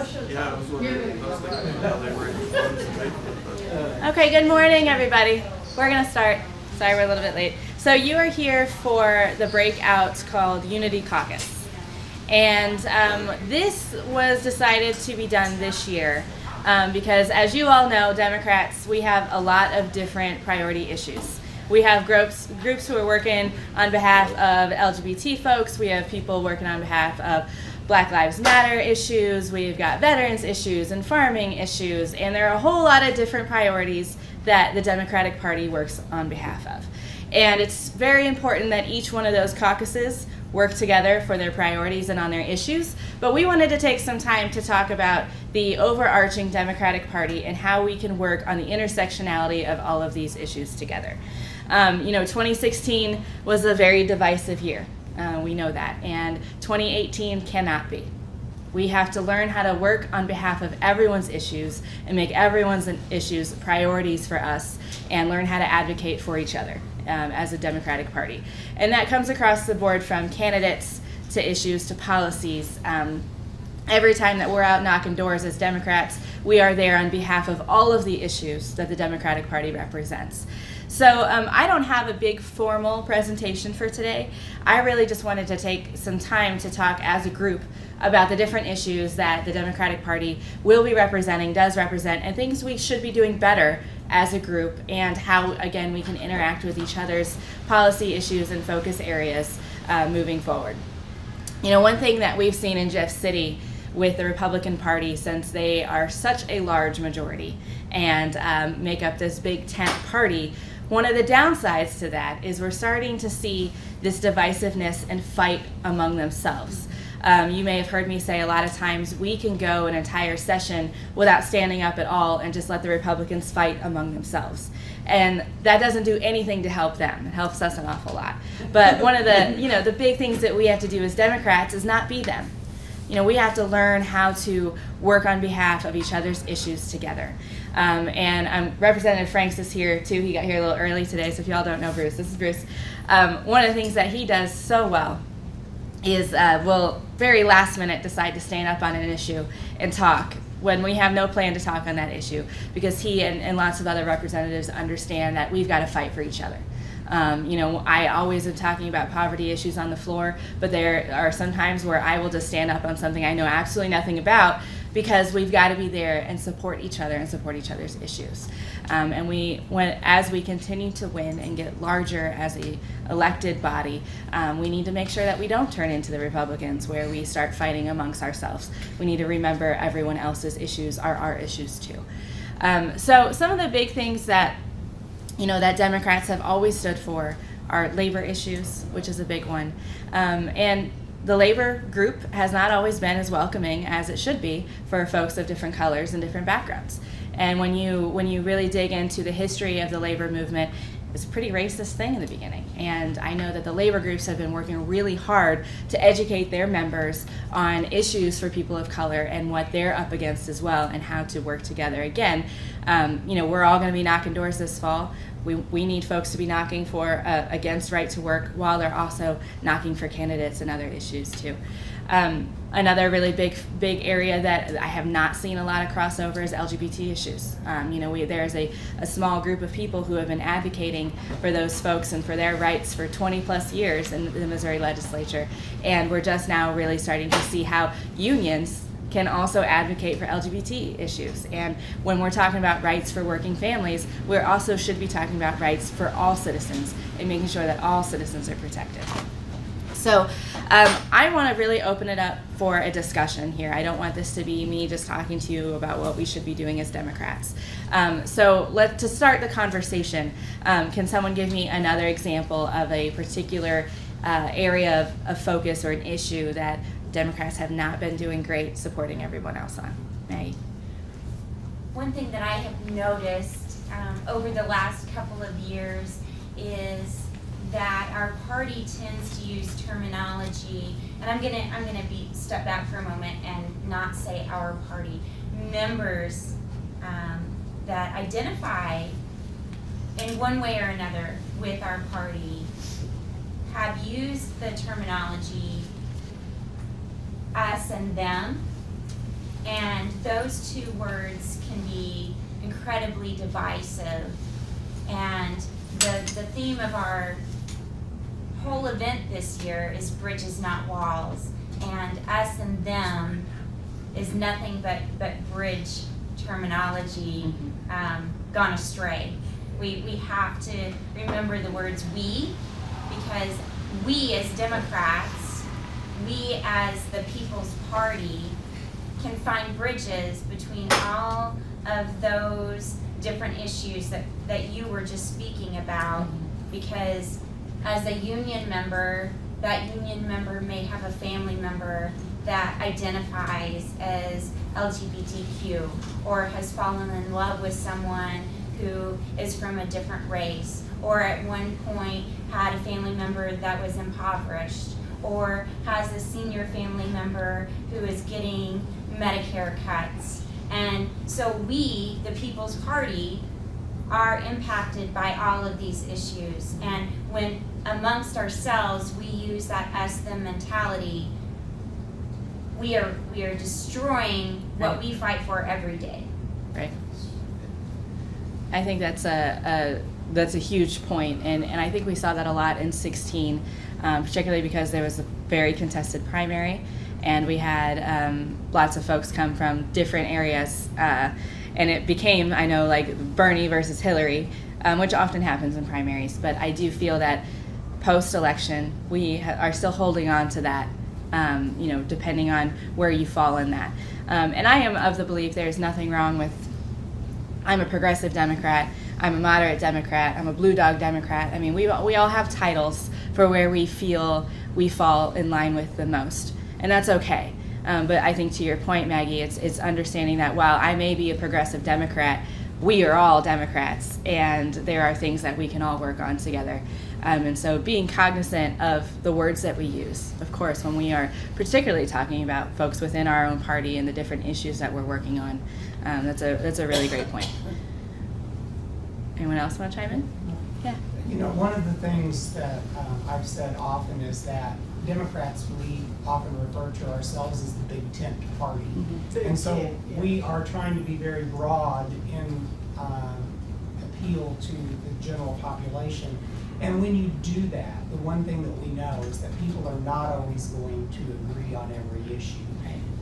Yeah, I was wondering, I was thinking how they were in the phones and making it. Okay, good morning, everybody. We're going to start. Sorry, we're a little bit late. So you are here for the breakout called Unity Caucus. And this was decided to be done this year because, as you all know, Democrats, we have a lot of different priority issues. We have groups who are working on behalf of LGBT folks. We have people working on behalf of Black Lives Matter issues. We've got veterans issues and farming issues. And there are a whole lot of different priorities that the Democratic Party works on behalf of. And it's very important that each one of those caucuses work together for their priorities and on their issues. But we wanted to take some time to talk about the overarching Democratic Party and how we can work on the intersectionality of all of these issues together. 2016 was a very divisive year. We know that. And 2018 cannot be. We have to learn how to work on behalf of everyone's issues and make everyone's issues priorities for us and learn how to advocate for each other as a Democratic Party. And that comes across the board from candidates to issues to policies. Every time that we're out knocking doors as Democrats, we are there on behalf of all of the issues that the Democratic Party represents. So I don't have a big formal presentation for today. I really just wanted to take some time to talk as a group about the different issues that the Democratic Party will be representing, does represent, and things we should be doing better as a group, and how, again, we can interact with each other's policy issues and focus areas moving forward. One thing that we've seen in Jeff City with the Republican Party, since they are such a large majority and make up this big tent party, one of the downsides to that is we're starting to see this divisiveness and fight among themselves. You may have heard me say a lot of times we can go an entire session without standing up at all and just let the Republicans fight among themselves. And that doesn't do anything to help them. It helps us an awful lot. But one of the, the big things that we have to do as Democrats is not be them. We have to learn how to work on behalf of each other's issues together. And Representative Franks is here too. He got here a little early today, so if y'all don't know Bruce, this is Bruce. One of the things that he does so well is will very last minute decide to stand up on an issue and talk when we have no plan to talk on that issue, because he and lots of other representatives understand that we've got to fight for each other. I always am talking about poverty issues on the floor, but there are some times where I will just stand up on something I know absolutely nothing about, because we've got to be there and support each other and support each other's issues. As we continue to win and get larger as a elected body, we need to make sure that we don't turn into the Republicans where we start fighting amongst ourselves. We need to remember everyone else's issues are our issues too. So some of the big things that that Democrats have always stood for are labor issues, which is a big one. And the labor group has not always been as welcoming as it should be for folks of different colors and different backgrounds. And when you really dig into the history of the labor movement, it's a pretty racist thing in the beginning. And I know that the labor groups have been working really hard to educate their members on issues for people of color and what they're up against as well, and how to work together. Again, we're all going to be knocking doors this fall. We need folks to be knocking for against right to work, while they're also knocking for candidates and other issues too. Another really big area that I have not seen a lot of crossover is LGBT issues. There's a small group of people who have been advocating for those folks and for their rights for 20 plus years in the Missouri legislature, and we're just now really starting to see how unions can also advocate for LGBT issues. And when we're talking about rights for working families, we also should be talking about rights for all citizens and making sure that all citizens are protected. So I want to really open it up for a discussion here. I don't want this to be me just talking to you about what we should be doing as Democrats. So to start the conversation, can someone give me another example of a particular area of focus or an issue that Democrats have not been doing great supporting everyone else on? Maggie? One thing that I have noticed over the last couple of years is that our party tends to use terminology, and I'm gonna step back for a moment and not say our party. Members that identify in one way or another with our party have used the terminology us and them And those two words can be incredibly divisive. And the theme of our whole event this year is bridges, not walls. And us and them is nothing but bridge terminology gone astray. We have to remember the words we, because we as Democrats, we as the People's Party, can find bridges between all of those different issues that you were just speaking about, because as a union member, that union member may have a family member that identifies as LGBTQ or has fallen in love with someone who is from a different race, or at one point had a family member that was impoverished, or has a senior family member who is getting Medicare cuts. And so we, the People's Party, are impacted by all of these issues. And when amongst ourselves we use that us-them mentality, we are destroying what we fight for every day. Right. I think that's a huge point, and I think we saw that a lot in 16, particularly because there was a very contested primary, and we had lots of folks come from different areas, and it became, I know, like Bernie versus Hillary, which often happens in primaries, but I do feel that post-election we are still holding on to that, depending on where you fall in that. And I am of the belief there's nothing wrong with, I'm a progressive Democrat, I'm a moderate Democrat, I'm a blue dog Democrat. I mean, we all have titles for where we feel we fall in line with the most, and that's okay. But I think to your point, Maggie, it's understanding that while I may be a progressive Democrat, we are all Democrats, and there are things that we can all work on together. And so being cognizant of the words that we use, of course, when we are particularly talking about folks within our own party and the different issues that we're working on, that's a really great point. Anyone else want to chime in? Yeah. One of the things that I've said often is that Democrats, we often refer to ourselves as the big tent party. Mm-hmm. And so we are trying to be very broad in appeal to the general population. And when you do that, the one thing that we know is that people are not always going to agree on every issue,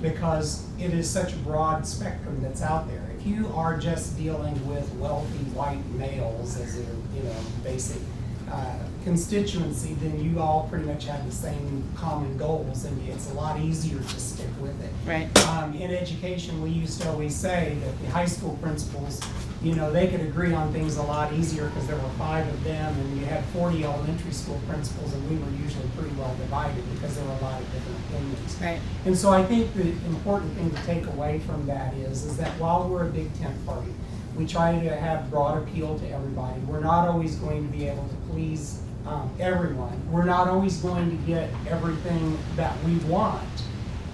because it is such a broad spectrum that's out there. If you are just dealing with wealthy white males as their basic constituency, then you all pretty much have the same common goals, and it's a lot easier to stick with it. Right. In education, we used to always say that the high school principals, they could agree on things a lot easier because there were 5 of them, and you had 40 elementary school principals, and we were usually pretty well divided because there were a lot of different opinions. Right. And so I think the important thing to take away from that is that while we're a big tent party, we try to have broad appeal to everybody. We're not always going to be able to please everyone. We're not always going to get everything that we want.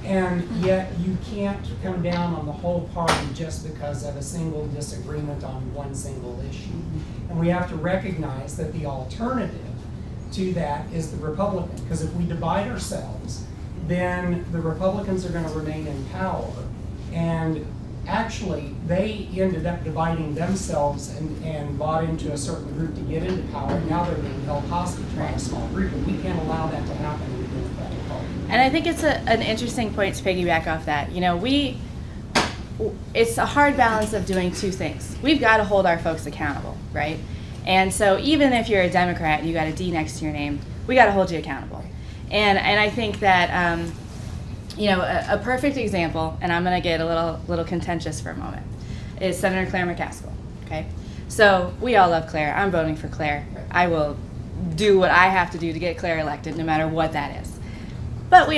And yet you can't come down on the whole party just because of a single disagreement on one single issue. And we have to recognize that the alternative to that is the Republican. Because if we divide ourselves, then the Republicans are going to remain in power. And actually, they ended up dividing themselves and bought into a certain group to get into power. And now they're being held hostage by a small group. And we can't allow that to happen in the Democratic Party. And I think it's an interesting point to piggyback off that. It's a hard balance of doing two things. We've got to hold our folks accountable, right? And so even if you're a Democrat and you got a D next to your name, we got to hold you accountable. And I think that a perfect example, and I'm going to get a little contentious for a moment, is Senator Claire McCaskill. Okay, so we all love Claire. I'm voting for Claire. I will do what I have to do to get Claire elected, no matter what that is. But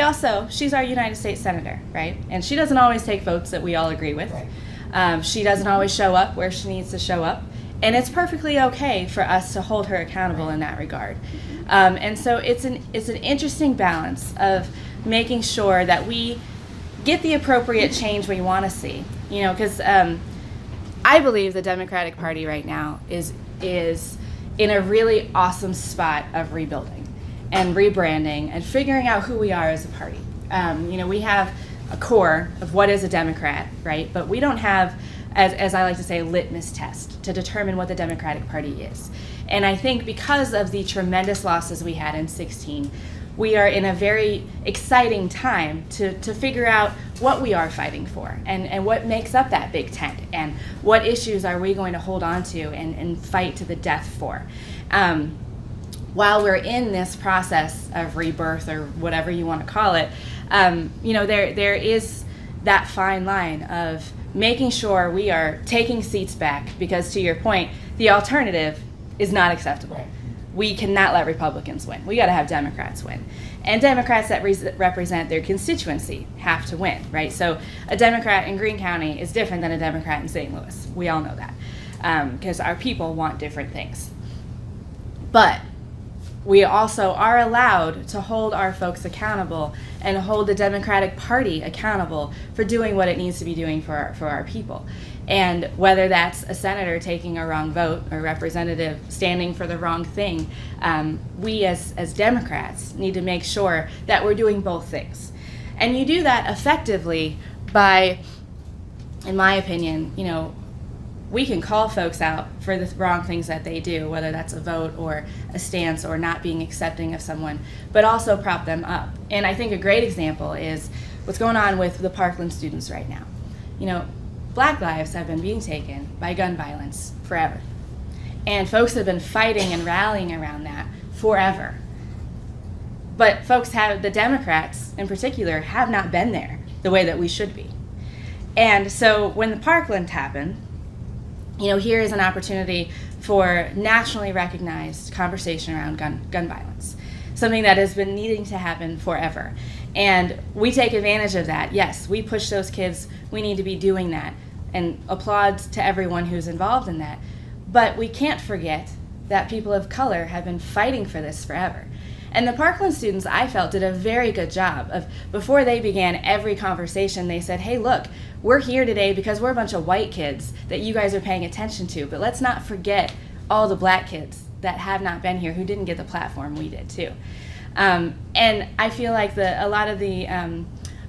she's our United States Senator, right? And she doesn't always take votes that we all agree with. She doesn't always show up where she needs to show up. And it's perfectly okay for us to hold her accountable in that regard. And so it's an interesting balance of making sure that we get the appropriate change we want to see. Because I believe the Democratic Party right now is in a really awesome spot of rebuilding and rebranding and figuring out who we are as a party. We have a core of what is a Democrat, right? But we don't have, as I like to say, a litmus test to determine what the Democratic Party is. And I think because of the tremendous losses we had in 16, we are in a very exciting time to figure out what we are fighting for and what makes up that big tent and what issues are we going to hold on to and fight to the death for. While we're in this process of rebirth, or whatever you want to call it, there is that fine line of making sure we are taking seats back, because to your point, the alternative is not acceptable. Right. We cannot let Republicans win. We got to have Democrats win. And Democrats that represent their constituency have to win, right? So a Democrat in Greene County is different than a Democrat in St. Louis. We all know that, because our people want different things. But we also are allowed to hold our folks accountable and hold the Democratic Party accountable for doing what it needs to be doing for our people. And whether that's a senator taking a wrong vote or a representative standing for the wrong thing, we as Democrats need to make sure that we're doing both things. And you do that effectively by, in my opinion, we can call folks out for the wrong things that they do, whether that's a vote or a stance or not being accepting of someone, but also prop them up. And I think a great example is what's going on with the Parkland students right now. Black lives have been being taken by gun violence forever. And folks have been fighting and rallying around that forever. But the Democrats in particular, have not been there the way that we should be. And so when the Parkland happened, here is an opportunity for nationally recognized conversation around gun violence, something that has been needing to happen forever. And we take advantage of that. Yes, we push those kids. We need to be doing that. And applauds to everyone who's involved in that. But we can't forget that people of color have been fighting for this forever. And the Parkland students, I felt, did a very good job of, before they began every conversation, they said, hey, look, we're here today because we're a bunch of white kids that you guys are paying attention to, but let's not forget all the black kids that have not been here who didn't get the platform we did too. And I feel like a lot of the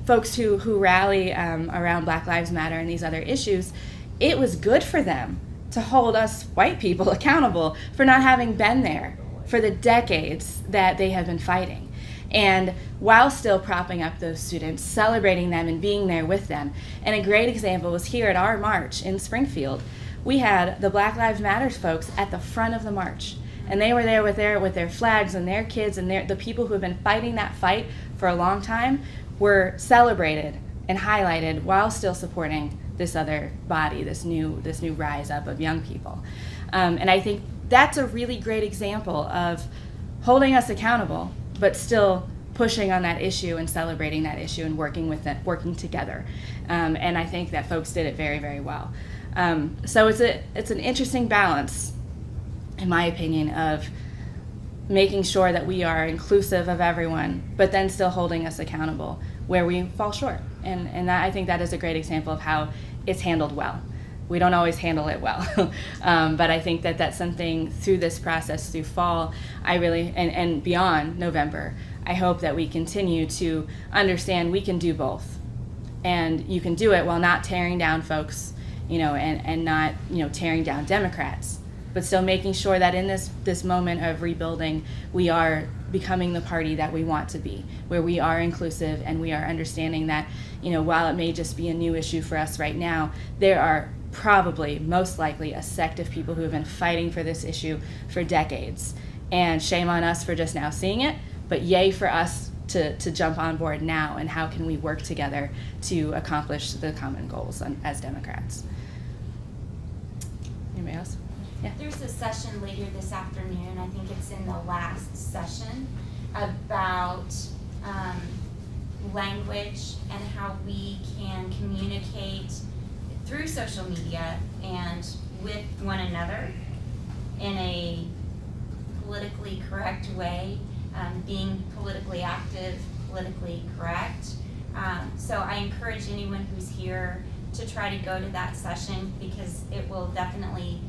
folks who rally around Black Lives Matter and these other issues, it was good for them to hold us white people accountable for not having been there for the decades that they have been fighting. And while still propping up those students, celebrating them and being there with them. And a great example was here at our march in Springfield. We had the Black Lives Matter folks at the front of the march. And they were there with their flags and their kids, and the people who have been fighting that fight for a long time were celebrated and highlighted while still supporting this other body, this new rise up of young people. And I think that's a really great example of holding us accountable, but still pushing on that issue and celebrating that issue and working together. And I think that folks did it very, very well. So it's an interesting balance, in my opinion, of making sure that we are inclusive of everyone, but then still holding us accountable where we fall short. And I think that is a great example of how it's handled well. We don't always handle it well, but I think that that's something through this process, through fall, and beyond November, I hope that we continue to understand we can do both. And you can do it while not tearing down folks, and not, tearing down Democrats, but still making sure that in this moment of rebuilding, we are becoming the party that we want to be, where we are inclusive and we are understanding that, while it may just be a new issue for us right now, there are probably, most likely, a sect of people who have been fighting for this issue for decades. And shame on us for just now seeing it, but yay for us to jump on board now, and how can we work together to accomplish the common goals as Democrats. Anybody else? Yeah. There's a session later this afternoon, I think it's in the last session, about language and how we can communicate through social media and with one another in a politically correct way, being politically active, politically correct. So I encourage anyone who's here to try to go to that session, because it will definitely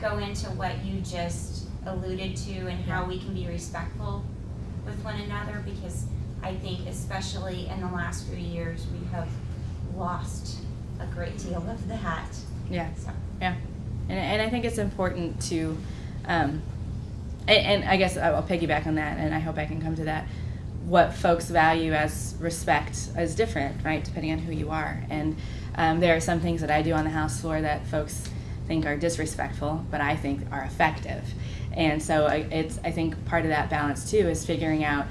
go into what you just alluded to and how we can be respectful with one another, because I think especially in the last few years, we have lost a great deal of that. Yeah. So. Yeah. And I think it's important to, and I guess I'll piggyback on that, and I hope I can come to that. What folks value as respect is different, right, depending on who you are. And there are some things that I do on the House floor that folks think are disrespectful, but I think are effective. And so I think part of that balance too is figuring out,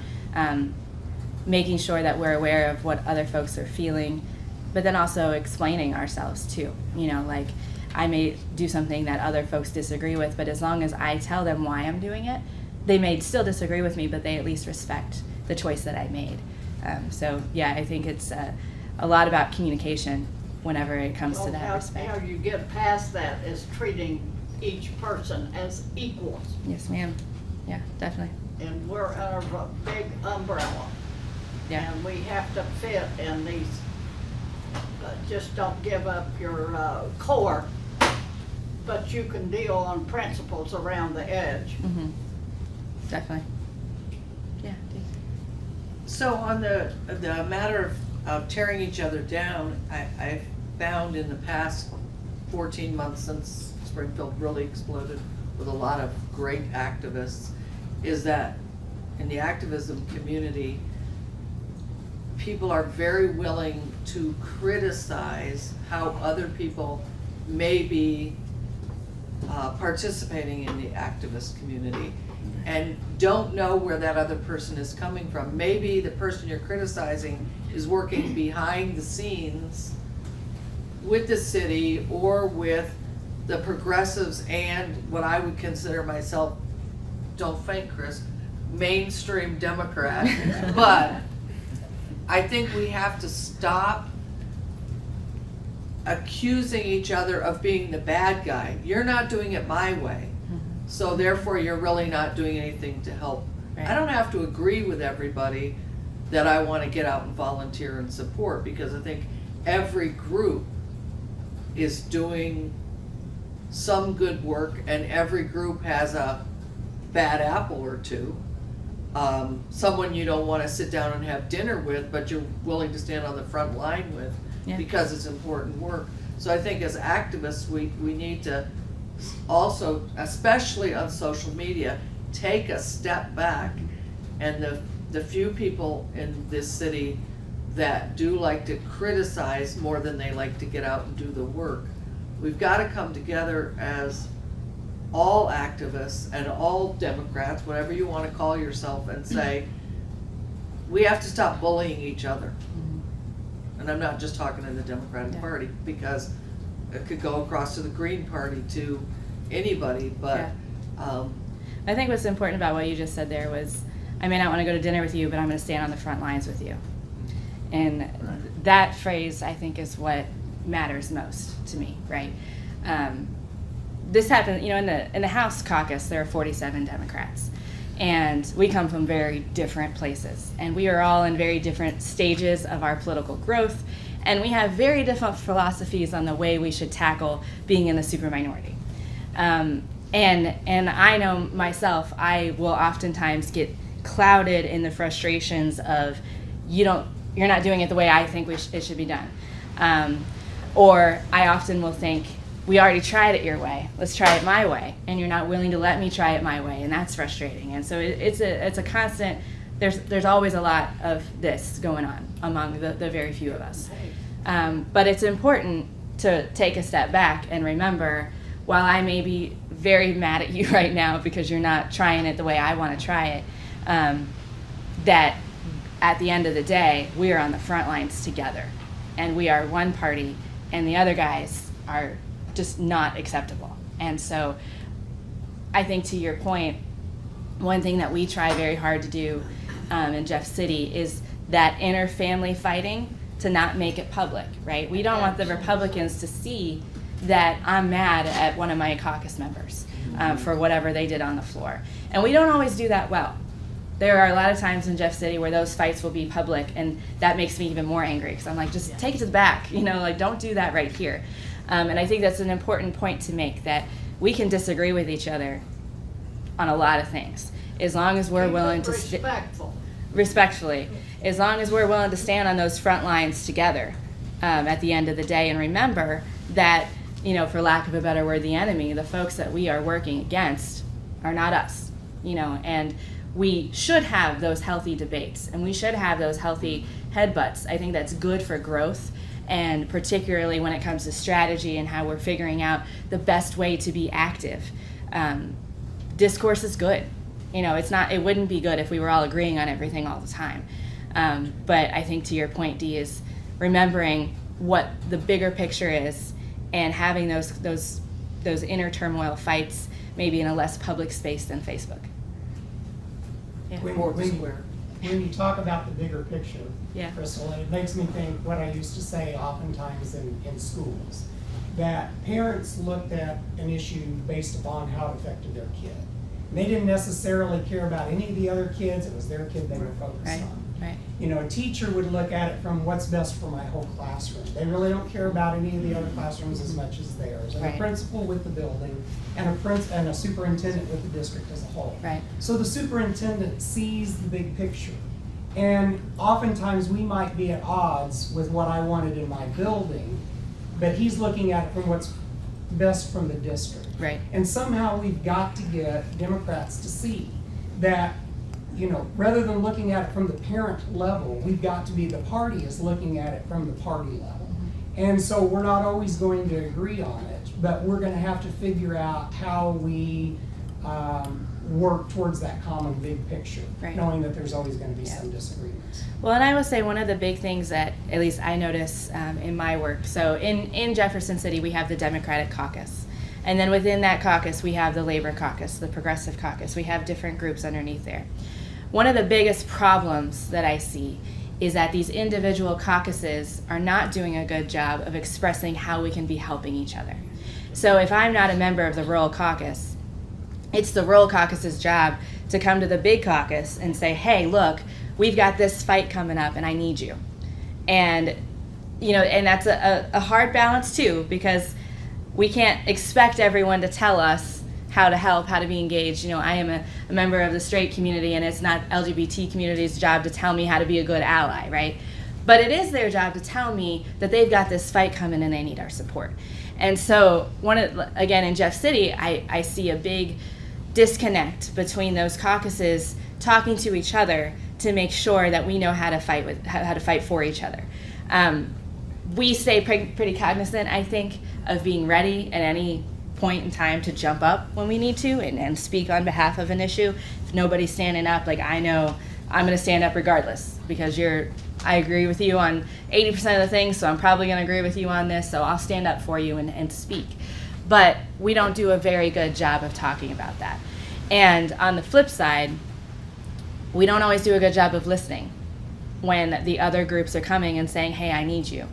making sure that we're aware of what other folks are feeling, but then also explaining ourselves too. You know, like I may do something that other folks disagree with, but as long as I tell them why I'm doing it, they may still disagree with me, but they at least respect the choice that I made. So yeah, I think it's a lot about communication whenever it comes to that respect. How you get past that is treating each person as equals. Yes, ma'am. Yeah, definitely. And we're under a big umbrella. Yeah. And we have to fit in these, just don't give up your core, but you can deal on principles around the edge. Mm-hmm. Definitely. Yeah. So on the matter of tearing each other down, I've found in the past 14 months since Springfield really exploded with a lot of great activists, is that in the activism community, people are very willing to criticize how other people may be participating in the activist community and don't know where that other person is coming from. Maybe the person you're criticizing is working behind the scenes with the city or with the progressives and what I would consider myself, don't faint Chris, mainstream Democrat. But I think we have to stop accusing each other of being the bad guy. You're not doing it my way, so therefore you're really not doing anything to help. Right. I don't have to agree with everybody that I want to get out and volunteer and support, because I think every group is doing some good work and every group has a bad apple or two. Someone you don't want to sit down and have dinner with, but you're willing to stand on the front line with, Yeah. because it's important work. So I think as activists, we need to also, especially on social media, take a step back. And the few people in this city that do like to criticize more than they like to get out and do the work, we've got to come together as all activists and all Democrats, whatever you want to call yourself, and say, we have to stop bullying each other. And I'm not just talking in the Democratic Party, because it could go across to the Green Party, to anybody, but I think what's important about what you just said there was, I may not want to go to dinner with you, but I'm going to stand on the front lines with you. And that phrase, I think, is what matters most to me, right? This happened, you know, in the House caucus, there are 47 Democrats. And we come from very different places. And we are all in very different stages of our political growth. And we have very different philosophies on the way we should tackle being in the super minority. And I know myself, I will oftentimes get clouded in the frustrations of, you're not doing it the way I think it should be done. Or I often will think, we already tried it your way, let's try it my way, and you're not willing to let me try it my way, and that's frustrating. And so it's a constant, there's always a lot of this going on among the very few of us. But it's important to take a step back and remember, while I may be very mad at you right now because you're not trying it the way I want to try it, that at the end of the day, we are on the front lines together, and we are one party, and the other guys are just not acceptable. And so I think, to your point, one thing that we try very hard to do in Jeff City is that inner family fighting, to not make it public, right? We don't want the Republicans to see that I'm mad at one of my caucus members for whatever they did on the floor. And we don't always do that well. There are a lot of times in Jeff City where those fights will be public, and that makes me even more angry, because I'm like, just take it to the back, like, don't do that right here. And I think that's an important point to make, that we can disagree with each other on a lot of things, as long as we're willing to respectful. respectfully, as long as we're willing to stand on those front lines together at the end of the day, and remember that, you know, for lack of a better word, the enemy, the folks that we are working against are not us, you know, and we should have those healthy debates and we should have those healthy headbutts. I think that's good for growth, and particularly when it comes to strategy and how we're figuring out the best way to be active. Discourse is good. You know, it wouldn't be good if we were all agreeing on everything all the time. But I think to your point, Dee, is remembering what the bigger picture is and having those inner turmoil fights maybe in a less public space than Facebook. Yeah. When you talk about the bigger picture, Yeah. Crystal, it makes me think what I used to say oftentimes in schools, that parents looked at an issue based upon how it affected their kid. And they didn't necessarily care about any of the other kids, it was their kid they were focused Right, on. right. You know, a teacher would look at it from what's best for my whole classroom. They really don't care about any of the other classrooms as much as theirs. And Right. a principal with the building, and a superintendent with the district as a whole. Right. So the superintendent sees the big picture. And oftentimes we might be at odds with what I wanted in my building, but he's looking at it from what's best from the district. Right. And somehow we've got to get Democrats to see that, you know, rather than looking at it from the parent level, we've got to be, the party is looking at it from the party level. And so we're not always going to agree on it, but we're going to have to figure out how we work towards that common big picture, Right. knowing that there's always going to be Yeah. some disagreements. Well, and I will say one of the big things that at least I notice in my work, so in Jefferson City we have the Democratic Caucus. And then within that caucus we have the Labor Caucus, the Progressive Caucus. We have different groups underneath there. One of the biggest problems that I see is that these individual caucuses are not doing a good job of expressing how we can be helping each other. So if I'm not a member of the rural caucus, it's the rural caucus's job to come to the big caucus and say, hey, look, we've got this fight coming up and I need you. And, you know, and that's a hard balance too, because we can't expect everyone to tell us how to help, how to be engaged. You know, I am a member of the straight community, and it's not LGBT community's job to tell me how to be a good ally, right? But it is their job to tell me that they've got this fight coming and they need our support. And so, again, in Jeff City, I see a big disconnect between those caucuses talking to each other to make sure that we know how to fight for each other. We stay pretty cognizant, I think, of being ready at any point in time to jump up when we need to and speak on behalf of an issue. If nobody's standing up, like, I know I'm going to stand up regardless, because I agree with you on 80% of the things, so I'm probably going to agree with you on this, so I'll stand up for you and speak. But we don't do a very good job of talking about that. And on the flip side, we don't always do a good job of listening when the other groups are coming and saying, hey, I need you.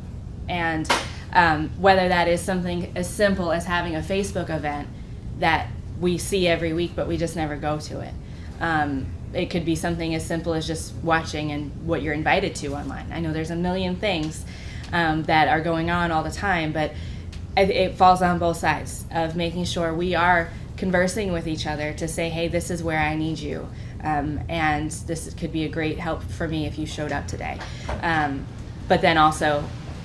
And whether that is something as simple as having a Facebook event that we see every week but we just never go to it. It could be something as simple as just watching and what you're invited to online. I know there's a million things that are going on all the time, but it falls on both sides of making sure we are conversing with each other to say, hey, this is where I need you, and this could be a great help for me if you showed up today. But then also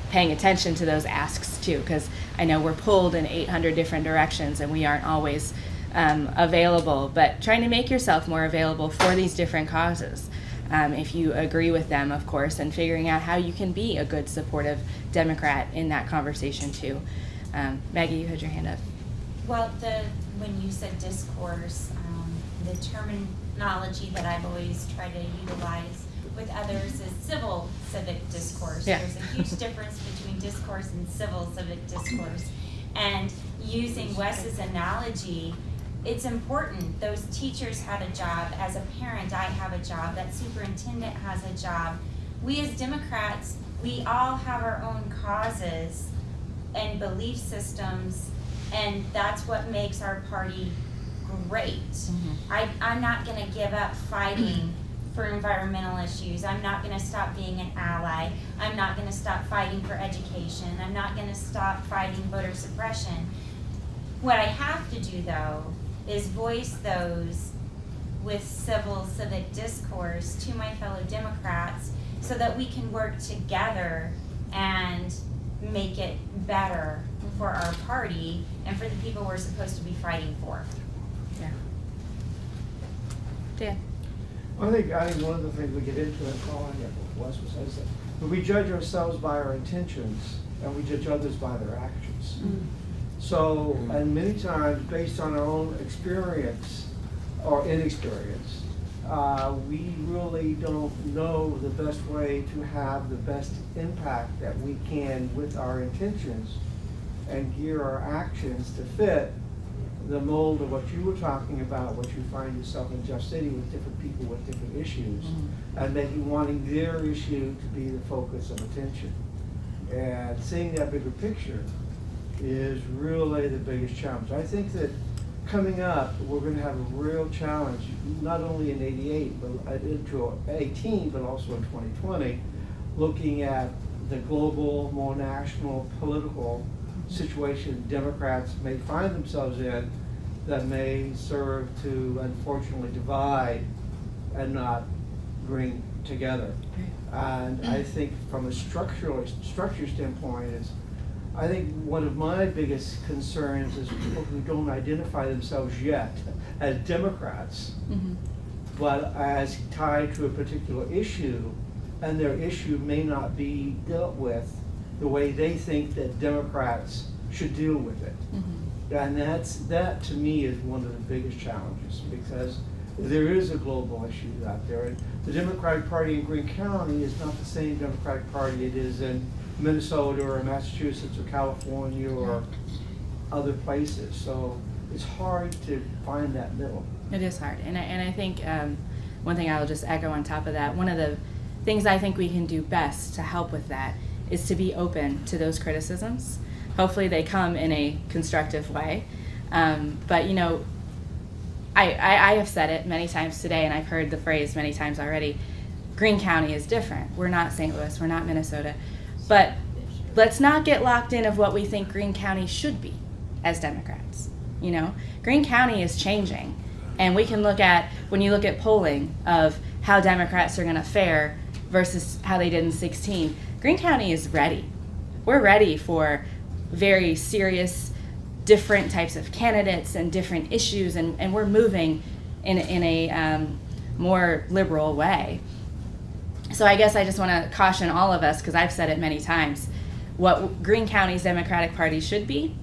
paying attention to those asks too, because I know we're pulled in 800 different directions and we aren't always available, but trying to make yourself more available for these different causes. If you agree with them, of course, and figuring out how you can be a good supportive Democrat in that conversation too. Maggie, you had your hand up. Well, when you said discourse, the terminology that I've always tried to utilize with others is civic discourse. Yeah. There's a huge difference between discourse and civil civic discourse. And using Wes's analogy, it's important. Those teachers had a job. As a parent, I have a job. That superintendent has a job. We as Democrats, we all have our own causes and belief systems, and that's what makes our party great. Mm-hmm. I'm not going to give up fighting for environmental issues. I'm not going to stop being an ally. I'm not going to stop fighting for education. I'm not going to stop fighting voter suppression. What I have to do, though, is voice those with civic discourse to my fellow Democrats so that we can work together and make it better for our party and for the people we're supposed to be fighting for. Yeah. Dan? I think one of the things we get into in calling it what Wes was saying is that we judge ourselves by our intentions and we judge others by their actions. So, and many times based on our own experience or inexperience, we really don't know the best way to have the best impact that we can with our intentions and gear our actions to fit the mold of what you were talking about, what you find yourself in Jeff City with different people with different issues, and making wanting their issue to be the focus of attention. And seeing that bigger picture is really the biggest challenge. I think that coming up, we're going to have a real challenge, not only in '88, but into '18, but also in 2020, looking at the global, more national political situation Democrats may find themselves in that may serve to unfortunately divide and not bring together. And I think from a structure standpoint, I think one of my biggest concerns is people who don't identify themselves yet as Democrats, but as tied to a particular issue, and their issue may not be dealt with the way they think that Democrats should deal with it. And that to me is one of the biggest challenges, because there is a global issue out there. And the Democratic Party in Greene County is not the same Democratic Party it is in Minnesota or Massachusetts or California or other places. So it's hard to find that middle. It is hard, and I think one thing I'll just echo on top of that, one of the things I think we can do best to help with that is to be open to those criticisms. Hopefully they come in a constructive way, but you know, I have said it many times today, and I've heard the phrase many times already, Greene County is different. We're not St. Louis, we're not Minnesota, but let's not get locked in of what we think Greene County should be as Democrats. You know, Greene County is changing, and we can look at, when you look at polling of how Democrats are going to fare versus how they did in 16, Greene County is ready. We're ready for very serious, different types of candidates and different issues, and we're moving in a more liberal way. So I guess I just want to caution all of us, because I've said it many times, what Greene County's Democratic Party should be,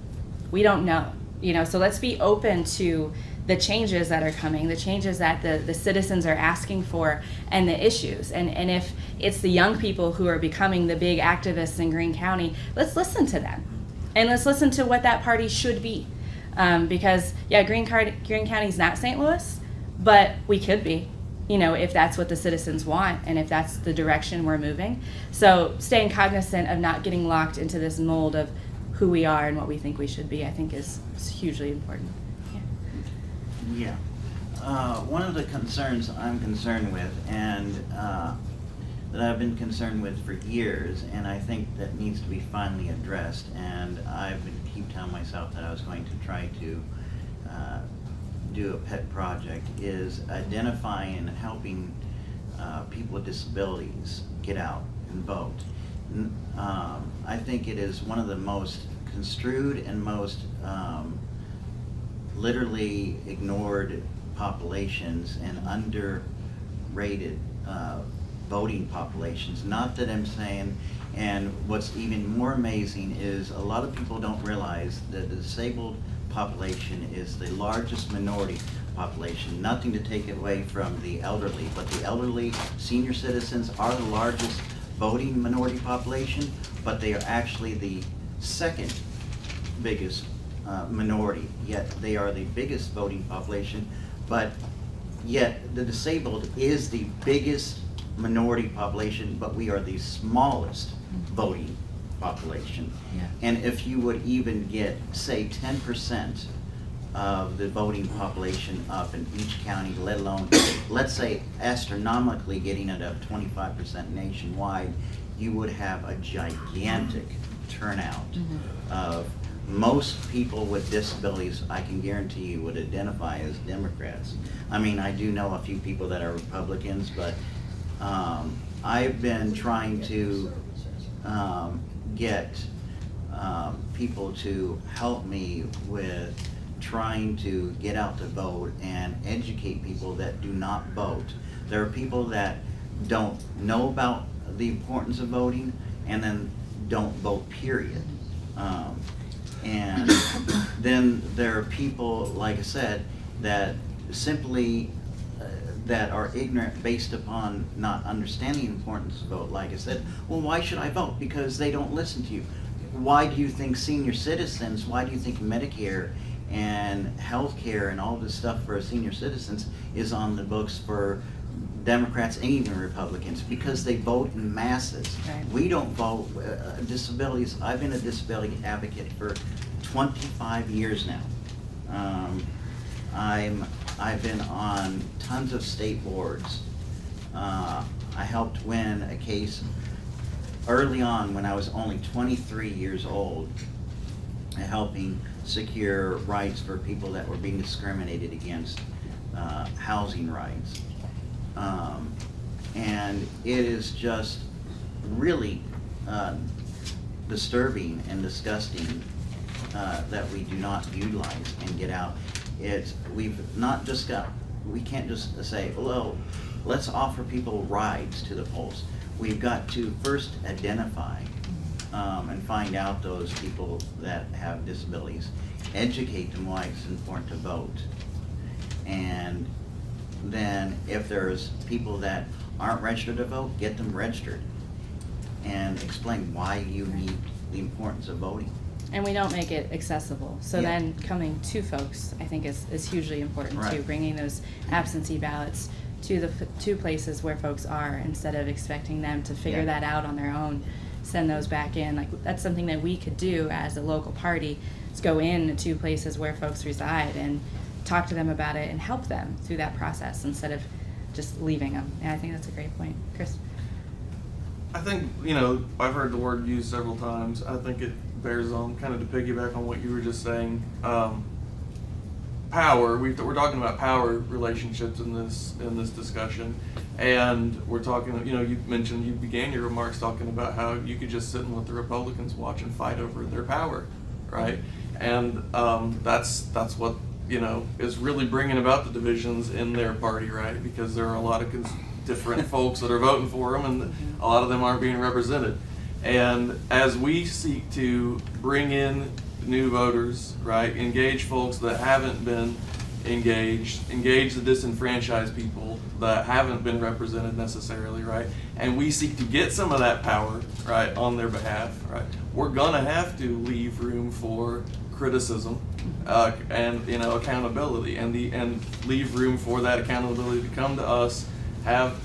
we don't know. You know, so let's be open to the changes that are coming, the changes that the citizens are asking for, and the issues. And if it's the young people who are becoming the big activists in Greene County, let's listen to them. And let's listen to what that party should be. Because, yeah, Greene County is not St. Louis, but we could be, you know, if that's what the citizens want and if that's the direction we're moving. So staying cognizant of not getting locked into this mold of who we are and what we think we should be, I think is hugely important. Yeah. One of the concerns I'm concerned with, and that I've been concerned with for years, and I think that needs to be finally addressed, and I've been keep telling myself that I was going to try to do a pet project, is identifying and helping people with disabilities get out and vote. I think it is one of the most construed and most literally ignored populations and underrated voting populations. Not that I'm saying, and what's even more amazing is a lot of people don't realize that the disabled population is the largest minority population. Nothing to take away from the elderly, but the elderly senior citizens are the largest voting minority population, but they are actually the second biggest minority, yet they are the biggest voting population, but yet the disabled is the biggest minority population, but we are the smallest voting population. Yeah. And if you would even get, say, 10% of the voting population up in each county, let alone, let's say, astronomically getting it up 25% nationwide, you would have a gigantic turnout of most people with disabilities, I can guarantee you, would identify as Democrats. I mean, I do know a few people that are Republicans, but I've been trying to get people to help me with trying to get out to vote and educate people that do not vote. There are people that don't know about the importance of voting and then don't vote, period. And then there are people, like I said, that simply that are ignorant based upon not understanding the importance of vote. Like I said, well, why should I vote? Because they don't listen to you. Why do you think senior citizens, why do you think Medicare and health care and all this stuff for senior citizens is on the books for Democrats and even Republicans? Because they vote in masses. Right. We don't vote. Disabilities, I've been a disability advocate for 25 years now. I've been on tons of state boards. I helped win a case early on when I was only 23 years old, helping secure rights for people that were being discriminated against, housing rights. And it is just really disturbing and disgusting that we do not utilize and get out. We've not just we can't just say, well, let's offer people rides to the polls. We've got to first identify and find out those people that have disabilities, educate them why it's important to vote. And then if there's people that aren't registered to vote, get them registered and explain why you need the importance of voting. And we don't make it accessible. So Yeah. then coming to folks, I think is hugely important too, Right. bringing those absentee ballots to the two places where folks are instead of expecting them to figure Yeah. that out on their own, send those back in. Like, that's something that we could do as a local party, is go in to places where folks reside and talk to them about it and help them through that process instead of just leaving them. And I think that's a great point. Chris? I think, I've heard the word used several times. I think it bears on, kind of to piggyback on what you were just saying, power. We're talking about power relationships in this discussion, and we're talking. You mentioned, you began your remarks talking about how you could just sit and let the Republicans watch and fight over their power, right? And that's what is really bringing about the divisions in their party, right? Because there are a lot of different folks that are voting for them, and a lot of them aren't being represented. And as we seek to bring in new voters, right, engage folks that haven't been engaged, engage the disenfranchised people that haven't been represented necessarily, right, and we seek to get some of that power, right, on their behalf, right, we're gonna have to leave room for criticism and accountability, and leave room for that accountability to come to us, have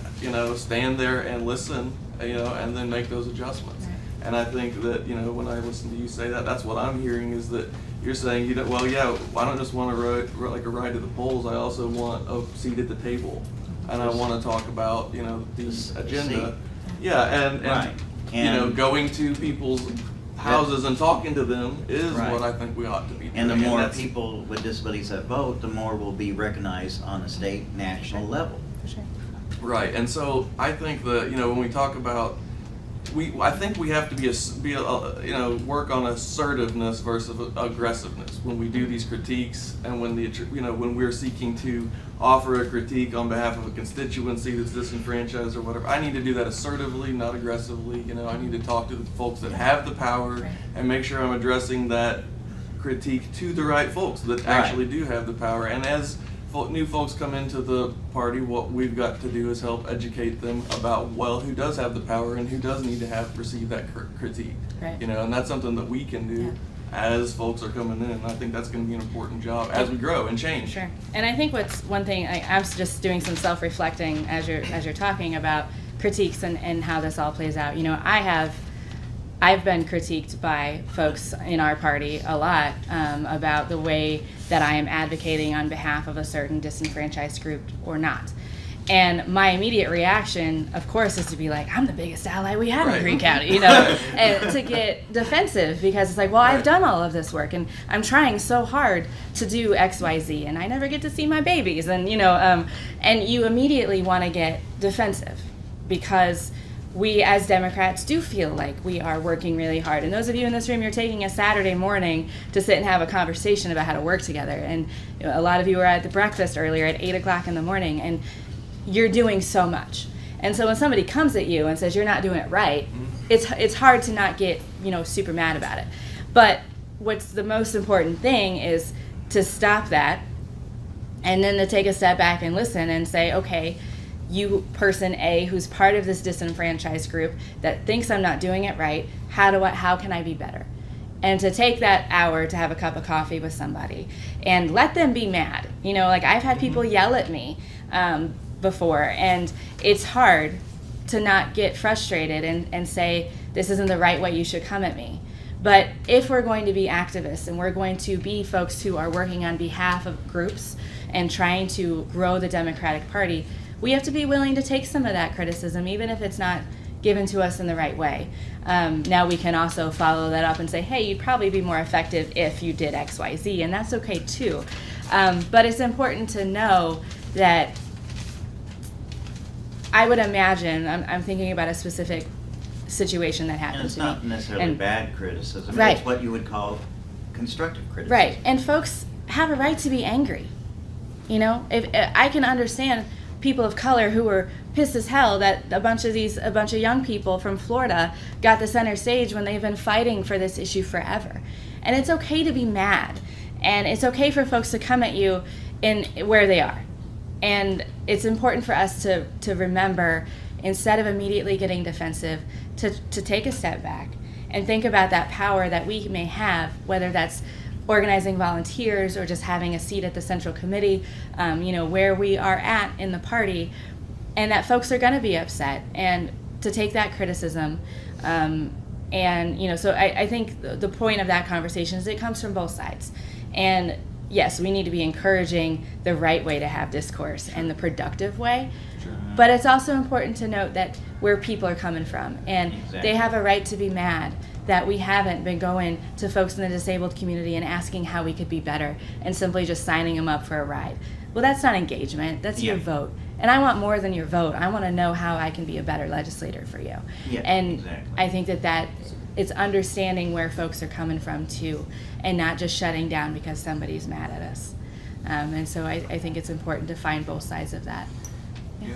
stand there and listen, and then make those adjustments. And I think that, when I listen to you say that, that's what I'm hearing, is that you're saying, well, yeah, I don't just want a ride to the polls, I also want a seat at the table. And I want to talk about, the agenda. Yeah, and Right. And going to people's houses and talking to them is Right. what I think we ought to be doing. And the more that's- people with disabilities that vote, the more will be recognized on a state, national level. For sure. Right, and so I think that when we talk about, I think we have to work on assertiveness versus aggressiveness when we do these critiques, and when we're seeking to offer a critique on behalf of a constituency that's disenfranchised or whatever. I need to do that assertively, not aggressively. I need to talk to the folks that have the power Right. and make sure I'm addressing that critique to the right folks that actually do have the power. And as new folks come into the party, what we've got to do is help educate them about, who does have the power and who does need to receive that critique. Right. And that's something that we can do as folks are coming in. And I think that's going to be an important job as we grow and change. Sure. And I think what's one thing, I'm just doing some self-reflecting as you're talking about critiques and how this all plays out. I've been critiqued by folks in our party a lot about the way that I am advocating on behalf of a certain disenfranchised group or not. And my immediate reaction, of course, is to be like, I'm the biggest ally we have Right. in Greene County, and to get defensive because it's like, well, I've Right. done all of this work and I'm trying so hard to do X, Y, Z, and I never get to see my babies, and and you immediately want to get defensive because we as Democrats do feel like we are working really hard. And those of you in this room, you're taking a Saturday morning to sit and have a conversation about how to work together. And a lot of you were at the breakfast earlier at 8 o'clock in the morning, and you're doing so much. And so when somebody comes at you and says you're not doing it right, it's hard to not get, super mad about it. But what's the most important thing is to stop that and then to take a step back and listen and say, okay, you person A who's part of this disenfranchised group that thinks I'm not doing it right, how can I be better? And to take that hour to have a cup of coffee with somebody and let them be mad. Like I've had people yell at me before, and it's hard to not get frustrated and say, this isn't the right way, you should come at me. But if we're going to be activists and we're going to be folks who are working on behalf of groups and trying to grow the Democratic Party, we have to be willing to take some of that criticism, even if it's not given to us in the right way. Now we can also follow that up and say, hey, you'd probably be more effective if you did X, Y, Z, and that's okay too. But it's important to know that I would imagine, I'm thinking about a specific situation that And happened it's to me. not necessarily And- bad criticism, Right. it's what you would call constructive criticism. Right, and folks have a right to be angry. If I can understand people of color who were pissed as hell that a bunch of young people from Florida got the center stage when they've been fighting for this issue forever. And it's okay to be mad, and it's okay for folks to come at you in where they are. And it's important for us to remember, instead of immediately getting defensive, to take a step back and think about that power that we may have, whether that's organizing volunteers or just having a seat at the central committee, where we are at in the party, and that folks are going to be upset, and to take that criticism. So I think the point of that conversation is it comes from both sides. And yes, we need to be encouraging the right way to have discourse and the productive way. Sure. But it's also important to note that where people are coming from, and Exactly. they have a right to be mad that we haven't been going to folks in the disabled community and asking how we could be better and simply just signing them up for a ride. Well, that's not engagement, that's your Yeah. vote. And I want more than your vote. I want to know how I can be a better legislator for you. Yeah, And exactly. I think that it's understanding where folks are coming from too, and not just shutting down because somebody's mad at us. And so I think it's important to find both sides of that. Yeah.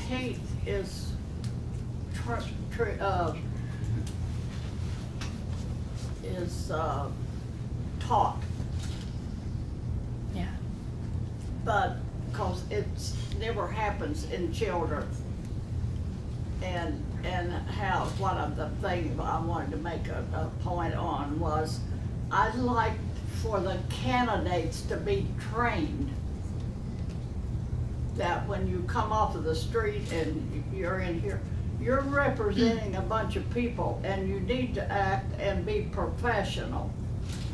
Hate is taught, Yeah. but because it never happens in children. And how, one of the things I wanted to make a point on was, I'd like for the candidates to be trained that when you come off of the street and you're in here, you're representing a bunch of people, and you need to act and be professional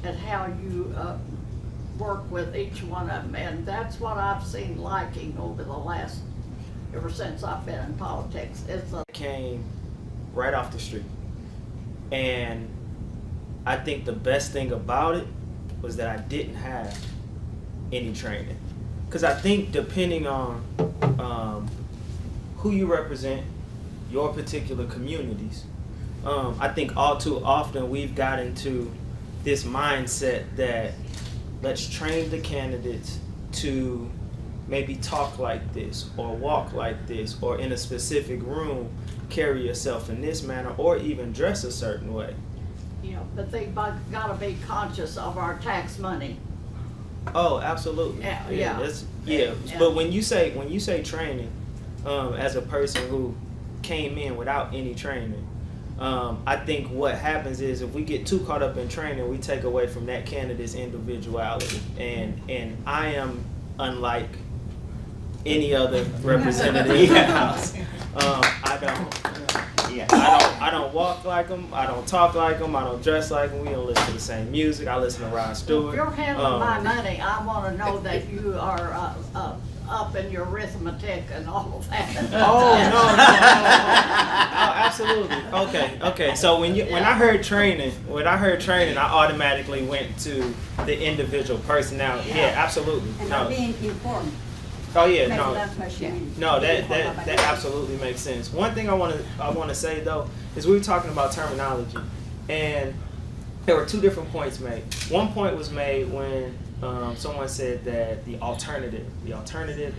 at how you work with each one of them. And that's what I've seen lacking over the last, ever since I've been in politics. It's a Came right off the street, and I think the best thing about it was that I didn't have any training, because I think depending on who you represent, your particular communities, I think all too often we've got into this mindset that let's train the candidates to maybe talk like this or walk like this, or in a specific room carry yourself in this manner, or even dress a certain way. but they gotta be conscious of our tax money. Oh, absolutely. Yeah. That's, Yeah. But when you say training, as a person who came in without any training, I think what happens is if we get too caught up in training, we take away from that candidate's individuality. And I am unlike any other representative in the House. I don't walk like them. I don't talk like them. I don't dress like them. We don't listen to the same music. I listen to Rod Stewart. If you're handling my money, I wanna know that you are up in your arithmetic and all of that. Oh, no. Oh, absolutely. Okay. So when I heard training, I automatically went to the individual personality. Yeah, absolutely. And No. being informed. Oh yeah, Maybe no. that's what she means. No, that absolutely makes sense. One thing I want to say though is we were talking about terminology, and there were two different points made. One point was made when someone said that the alternative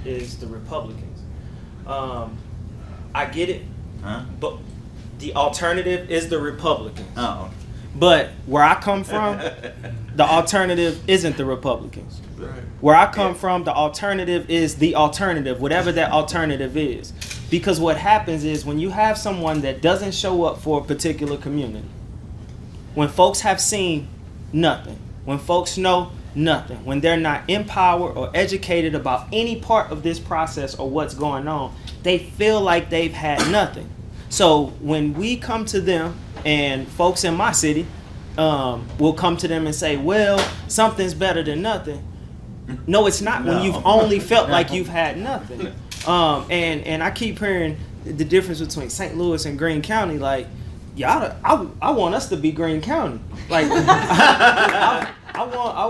is the Republicans. I get it, Huh? but the alternative is the Republicans. Oh. But where I come from, the alternative isn't the Republicans. Right. Where I come from, the alternative is the alternative, whatever that alternative is. Because what happens is when you have someone that doesn't show up for a particular community, when folks have seen nothing, when folks know nothing, when they're not empowered or educated about any part of this process or what's going on, they feel like they've had nothing. So when we come to them, and folks in my city will come to them and say, well, something's better than nothing. No, it's not when you've only felt like you've had nothing. And I keep hearing the difference between St. Louis and Greene County. Like, I want us to be Greene County. Like, I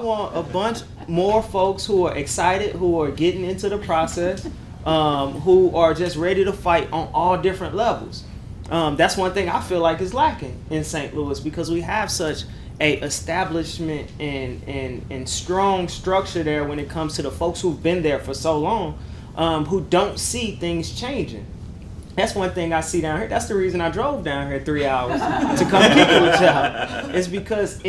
want a bunch more folks who are excited, who are getting into the process, who are just ready to fight on all different levels. That's one thing I feel like is lacking in St. Louis, because we have such a establishment and strong structure there when it comes to the folks who've been there for so long, who don't see things changing. That's one thing I see down here. That's the reason I drove down here 3 hours to come kick it with y'all. It's because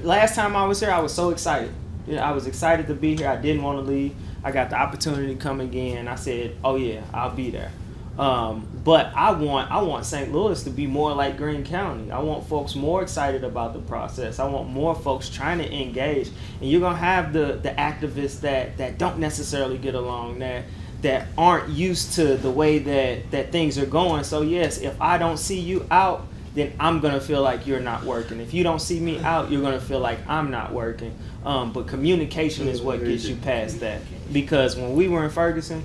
last time I was here, I was so excited. You know, I was excited to be here. I didn't want to leave. I got the opportunity to come again. I said, oh yeah, I'll be there. But I want St. Louis to be more like Greene County. I want folks more excited about the process. I want more folks trying to engage. And you're gonna have the activists that don't necessarily get along, that aren't used to the way that things are going. So yes, if I don't see you out, then I'm gonna feel like you're not working. If you don't see me out, you're gonna feel like I'm not working. But communication is what gets you past that. Because when we were in Ferguson,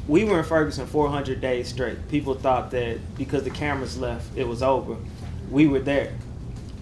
we were in Ferguson 400 days straight. People thought that because the cameras left, it was over. We were there.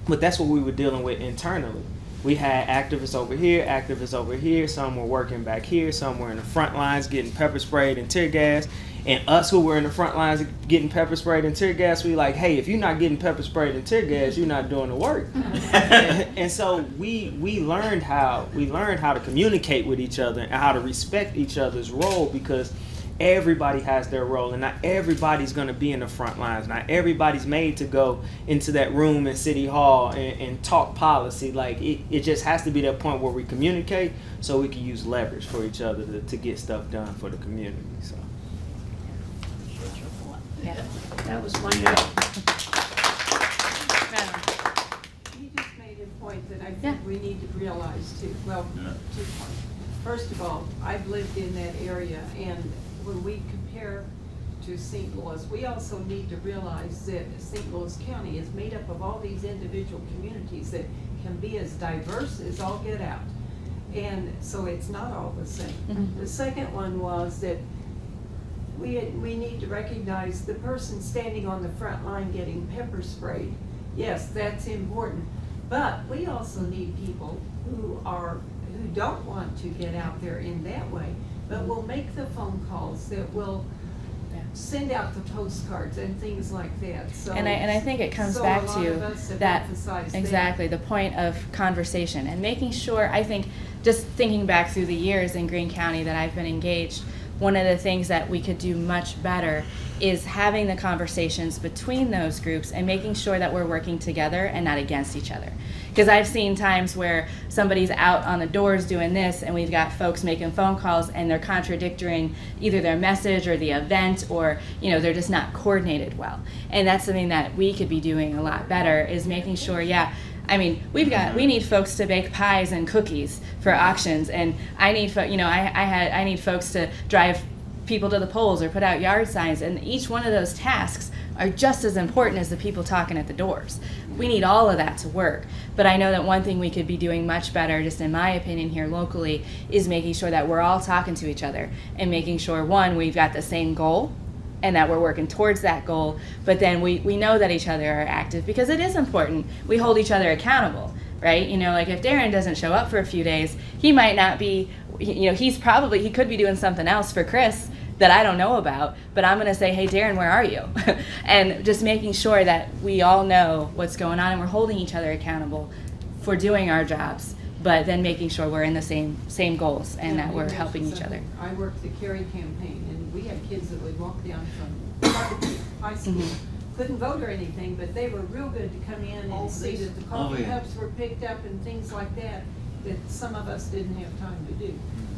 But that's what we were dealing with internally. We had activists over here, some were working back here, some were in the front lines getting pepper sprayed and tear gas. And us who were in the front lines getting pepper sprayed and tear gas, we like, hey, if you're not getting pepper sprayed and tear gas, you're not doing the work. and so we learned how to communicate with each other and how to respect each other's role, because everybody has their role, and not everybody's going to be in the front lines. Not everybody's made to go into that room in City Hall and talk policy. Like it just has to be that point where we communicate so we can use leverage for each other to get stuff done for the community. So. Yeah. That was my Madeline. You just made a point that I Yeah. think we need to realize too. Well, two points. First of all, I've lived in that area, and when we compare to St. Louis, we also need to realize that St. Louis County is made up of all these individual communities that can be as diverse as all get out. And so it's not all the same. Mhm. The second one was that we need to recognize the person standing on the front line getting pepper sprayed. Yes, that's important, but we also need people who don't want to get out there in that way, but will make the phone calls, that will send out the postcards and things like that. So And I think it comes so back a lot to of us have that, emphasized that. exactly, the point of conversation and making sure. I think just thinking back through the years in Greene County that I've been engaged, one of the things that we could do much better is having the conversations between those groups and making sure that we're working together and not against each other. Because I've seen times where somebody's out on the doors doing this, and we've got folks making phone calls and they're contradicting either their message or the event, or they're just not coordinated well. And that's something that we could be doing a lot better, is making sure, we need folks to bake pies and cookies for auctions, and I need I need folks to drive people to the polls or put out yard signs, and each one of those tasks are just as important as the people talking at the doors. We need all of that to work. But I know that one thing we could be doing much better, just in my opinion here locally, is making sure that we're all talking to each other and making sure, one, we've got the same goal and that we're working towards that goal, but then we know that each other are active, because it is important. We hold each other accountable, right? You know, like if Darren doesn't show up for a few days, he might not be, you know, he could be doing something else for Chris that I don't know about, but I'm going to say, hey, Darren, where are you? And just making sure that we all know what's going on and we're holding each other accountable for doing our jobs, but then making sure we're in the same goals and that we're helping each other. I worked the Carry campaign, and we had kids that would walk down from high school, couldn't vote or anything, but they were real good to come in and see that the coffee cups were picked up and things like that some of us didn't have time to do.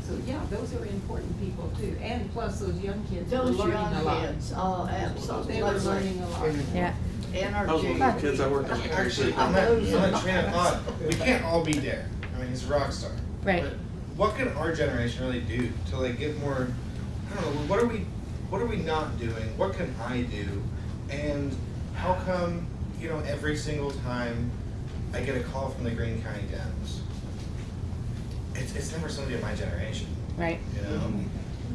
So yeah, those are important people too, and plus those young kids were Those learning young a lot. kids, oh, absolutely. They were learning a lot. Yeah. I was one of the kids I worked on the Carey City. On that train of thought, we can't all be Darren. I mean, he's a rock star. Right. But what can our generation really do to like get more? I don't know. What are we not doing? What can I do? And how come every single time I get a call from the Greene County Dems, it's never somebody of my generation. Right. And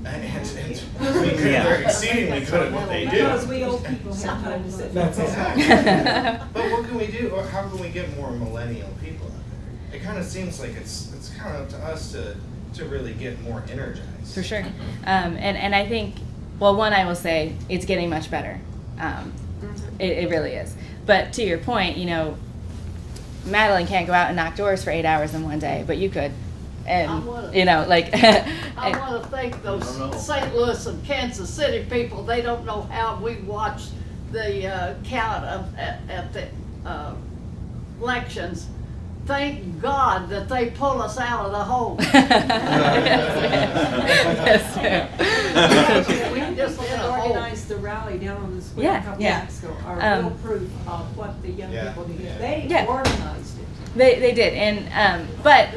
they're exceedingly good at what they do. Because we old people have time to sit. That's Exactly. But what can we do? Or how can we get more millennial people out there? It kind of seems like it's kind of up to us to really get more energized. For sure. And I think, well, one, I will say it's getting much better. It really is. But to your point, Madeline can't go out and knock doors for 8 hours in one day, but you could. And, I wanna thank those St. Louis and Kansas City people. They don't know how we watched the count at the elections. Thank God that they pull us out of the hole. We just organized the rally down on the square a couple weeks ago. Our real proof of what the young people did. They organized it. They did, and but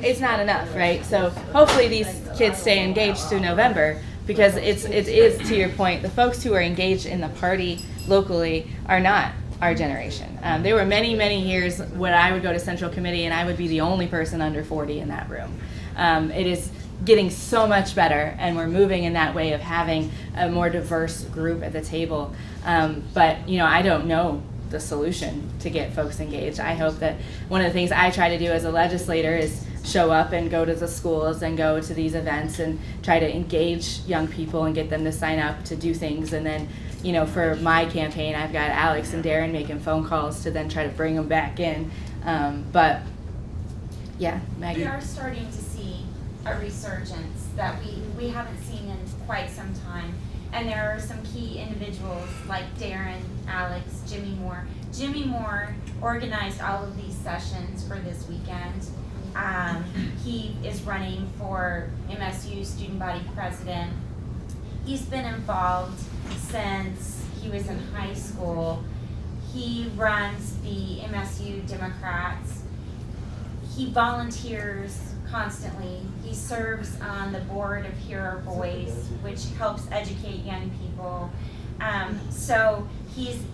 it's not enough, right? So hopefully these kids stay engaged through November, because it is, to your point, the folks who are engaged in the party locally are not our generation. There were many, many years when I would go to Central Committee and I would be the only person under 40 in that room. It is getting so much better, and we're moving in that way of having a more diverse group at the table. But I don't know the solution to get folks engaged. I hope that one of the things I try to do as a legislator is show up and go to the schools and go to these events and try to engage young people and get them to sign up to do things. And then, for my campaign, I've got Alex and Darren making phone calls to then try to bring them back in. But yeah, Maggie. We are starting to see a resurgence that we haven't seen in quite some time. And there are some key individuals like Darren, Alex, Jimmy Moore. Jimmy Moore organized all of these sessions for this weekend. He is running for MSU student body president. He's been involved since he was in high school. He runs the MSU Democrats. He volunteers constantly. He serves on the board of Hear Our Voice, which helps educate young people. So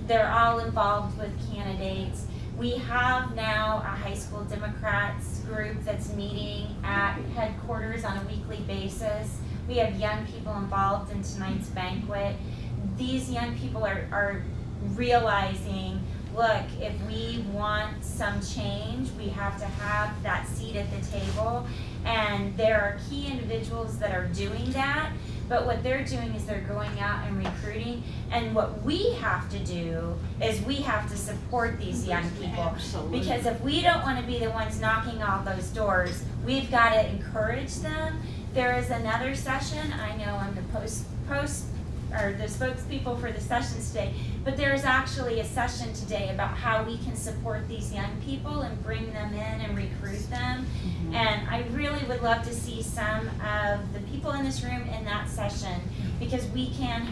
they're all involved with candidates. We have now a high school Democrats group that's meeting at headquarters on a weekly basis. We have young people involved in tonight's banquet. These young people are realizing, look, if we want some change, we have to have that seat at the table. And there are key individuals that are doing that, but what they're doing is they're going out and recruiting. And what we have to do is we have to support these young people. Absolutely. Because if we don't want to be the ones knocking all those doors, we've got to encourage them. There is another session. I know I'm the the spokespeople for the sessions today, but there is actually a session today about how we can support these young people and bring them in and recruit them. Mm-hmm. And I really would love to see some of the people in this room in that session, because we can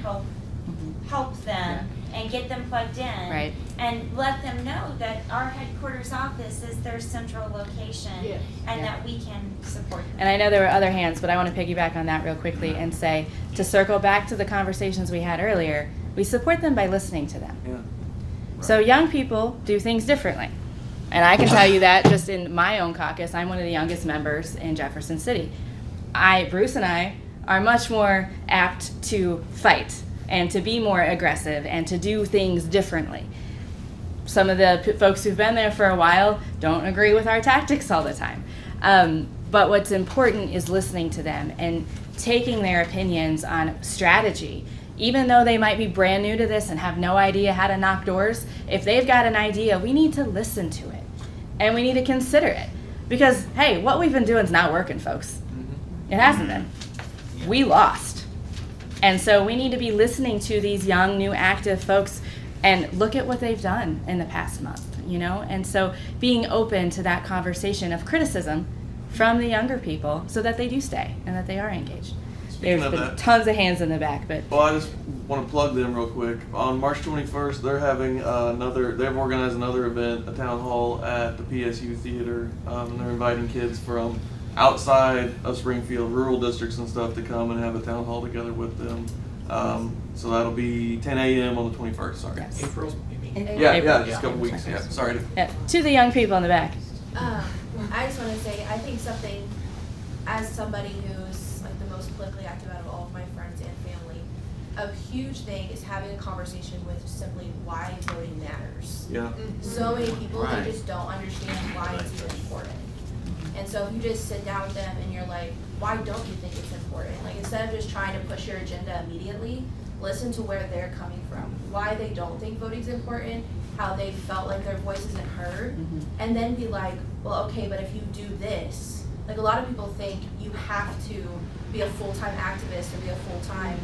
help them and get them plugged in, Right. and let them know that our headquarters office is their central location, and that we can support them. And I know there were other hands, but I want to piggyback on that real quickly and say, to circle back to the conversations we had earlier, We support them by listening to them. Yeah. So young people do things differently. And I can tell you that just in my own caucus, I'm one of the youngest members in Jefferson City. Bruce and I are much more apt to fight and to be more aggressive and to do things differently. Some of the folks who've been there for a while don't agree with our tactics all the time. But what's important is listening to them and taking their opinions on strategy. Even though they might be brand new to this and have no idea how to knock doors, if they've got an idea, we need to listen to it. And we need to consider it. Because, hey, what we've been doing is not working, folks. It hasn't been. We lost. And so we need to be listening to these young, new, active folks and look at what they've done in the past month, you know? And so being open to that conversation of criticism from the younger people so that they do stay and that they are engaged. Speaking There's of been that, tons of hands in the back, but well, I just want to plug them real quick. On March 21st, they're having they've organized another event, a town hall at the PSU Theater, and they're inviting kids from outside of Springfield, rural districts and stuff, to come and have a town hall together with them. So that'll be 10 a.m. on the 21st, sorry. yes. April, you mean? Yeah, just a couple weeks, yeah, sorry. Yeah, to the young people in the back. I just want to say, I think something, as somebody who's like the most politically active out of all of my friends and family, a huge thing is having a conversation with simply why voting matters. Yeah. So many people, Right. they just don't understand why it's even important. And so if you just sit down with them and you're like, why don't you think it's important? Like, instead of just trying to push your agenda immediately, listen to where they're coming from, why they don't think voting's important, how they felt like their voice isn't heard, and then be like, well, okay, but if you do this, like a lot of people think you have to be a full-time activist or be a full-time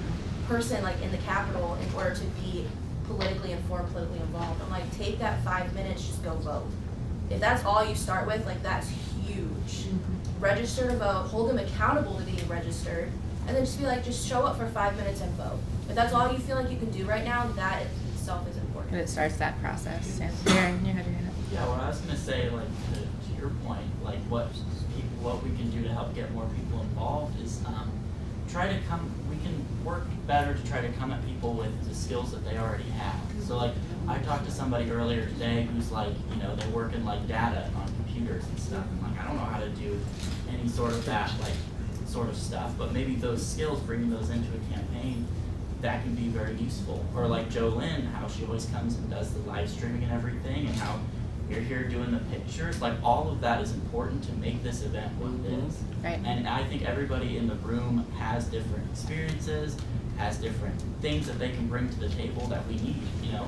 person like in the Capitol in order to be politically informed, politically involved. I'm like, take that 5 minutes, just go vote. If that's all you start with, like that's huge. Register to vote, hold them accountable to being registered, and then just be like, just show up for 5 minutes and vote. If that's all you feel like you can do right now, that itself is important. And it starts that process. Yeah. Darren, you had your hand up. Yeah, well, I was gonna say, like, to your point, like, what we can do to help get more people involved is, we can work better to try to come at people with the skills that they already have. So, like, I talked to somebody earlier today who's like, you know, they work in, like, data on computers and stuff, and, like, I don't know how to do any sort of that, like, sort of stuff, but maybe those skills, bringing those into a campaign, that can be very useful. Or like Jolynn, how she always comes and does the live streaming and everything, and how you're here doing the pictures. Like, all of that is important to make this event what it is. Right. And I think everybody in the room has different experiences, has different things that they can bring to the table that we need, you know?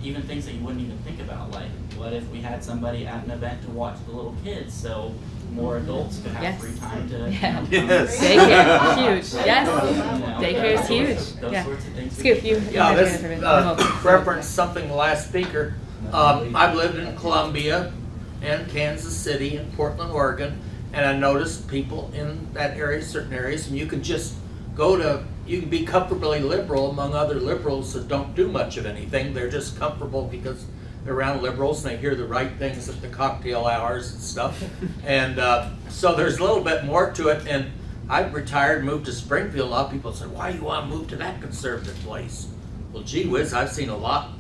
Even things that you wouldn't even think about, like, what if we had somebody at an event to watch the little kids, so more adults could have Yes. free time to, Yeah. you know, Yes. Daycare, huge. Yes. you know, Daycare is huge. those Yeah. sorts of things. we Scoop, can- you Yeah, had your this hand up for a minute. reference something the last speaker. I've lived in Columbia and Kansas City and Portland, Oregon, and I noticed people in that area, certain areas, and you can just you can be comfortably liberal among other liberals that don't do much of anything. They're just comfortable because they're around liberals and they hear the right things at the cocktail hours and stuff. And so there's a little bit more to it. And I retired, moved to Springfield. A lot of people say, why do you want to move to that conservative place? Well, gee whiz, I've seen a lot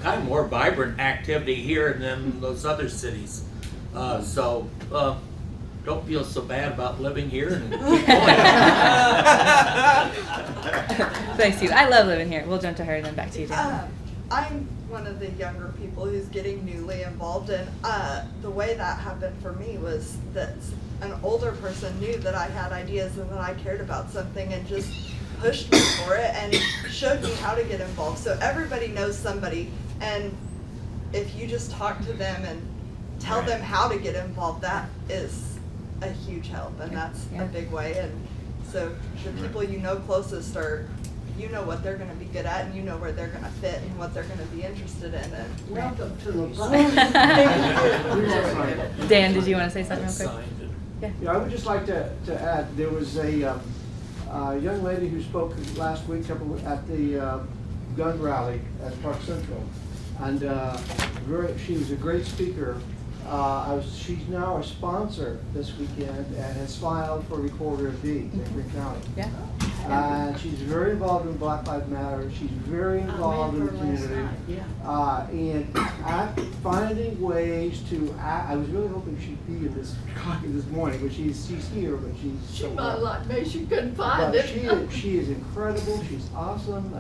kind of more vibrant activity here than those other cities. So don't feel so bad about living here and keep going. Thanks, Steve. I love living here. We'll jump to her and then back to you, Dan. I'm one of the younger people who's getting newly involved, and the way that happened for me was that an older person knew that I had ideas and that I cared about something and just pushed me for it and showed me how to get involved. So everybody knows somebody, and if you just talk to them and tell them how to get involved, that is a huge help, and that's Yeah. a big way. And so the people you know closest you know what they're going to be good at, and you know where they're going to fit and what they're going to be interested in. And Welcome to the Dan, did you want to say something real quick? Yeah, I would just like to add, there was a young lady who spoke last week at the gun rally at Park Central, and she was a great speaker. She's now a sponsor this weekend and has filed for Recorder of Deeds in Greene County. Yeah. She's very involved in Black Lives Matter. She's very involved in the community. And finding ways to I was really hoping she'd be in this caucus this morning, but she's here, but she's She so might like me, she couldn't find but it. she is incredible. She's awesome.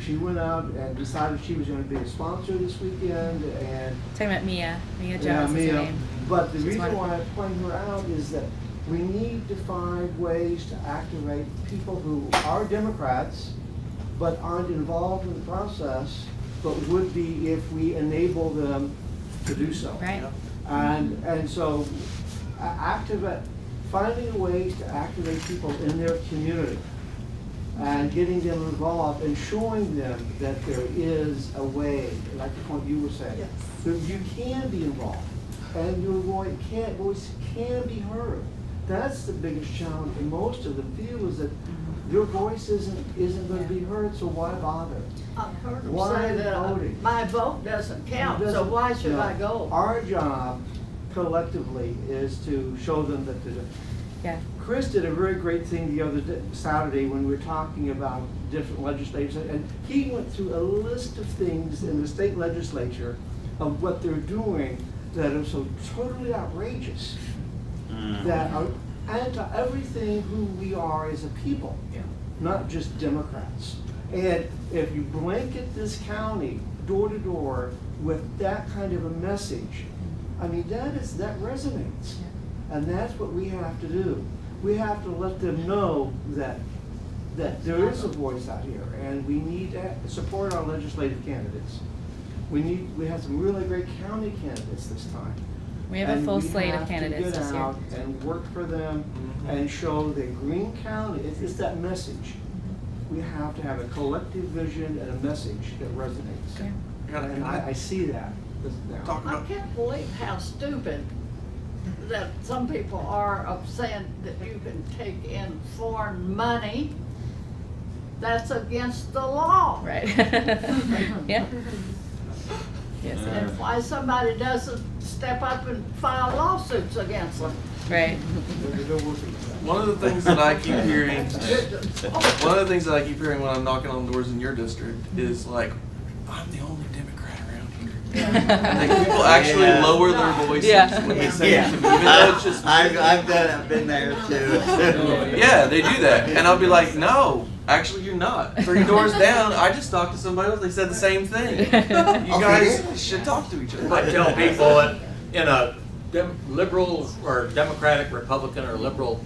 She went out and decided she was going to be a sponsor this weekend, and Talking about Mia Jones is her Mia. name. But the She's reason wonderful. why I point her out is that we need to find ways to activate people who are Democrats but aren't involved in the process, but would be if we enable them to do so. Right. And so finding ways to activate people in their community and getting them involved and showing them that there is a way, like the point you were saying, Yes. that you can be involved and your voice can be heard. That's the biggest challenge for most of them feel, is that your voice isn't going to be heard, so why bother? I've heard them Why say that voting? my vote doesn't count, so Doesn't- why should no. I go? Our job collectively is to show them that Yeah. Chris did a very great thing the other Saturday when we were talking about different legislators, and he went through a list of things in the state legislature of what they're doing that are so totally outrageous, that are anti everything who we are as a people, not just Democrats. And if you blanket this county door to door with that kind of a message, I mean, that resonates. And that's what we have to do. We have to let them know that there is a voice out here, and we need to support our legislative candidates. We have some really great county candidates this time. We have a full slate of candidates this this year. year. And we have to get out and work for them and show that Greene County, it's that message. We have to have a collective vision and a message that resonates. And I see that now. I can't believe how stupid that some people are of saying that you can take in foreign money. That's against the law. Right. Yeah. Yes. And why somebody doesn't step up and file lawsuits against them. Right. One of the things that I keep hearing, when I'm knocking on doors in your district is like, I'm the only Democrat around here. And like, people actually lower their voices when they say it to me, even though it's just. I've been there too. Yeah, they do that, and I'll be like, no, actually you're not. 3 doors down, I just talked to somebody else. They said the same thing. You guys should talk to each other. I tell people in a liberal or Democratic, Republican or liberal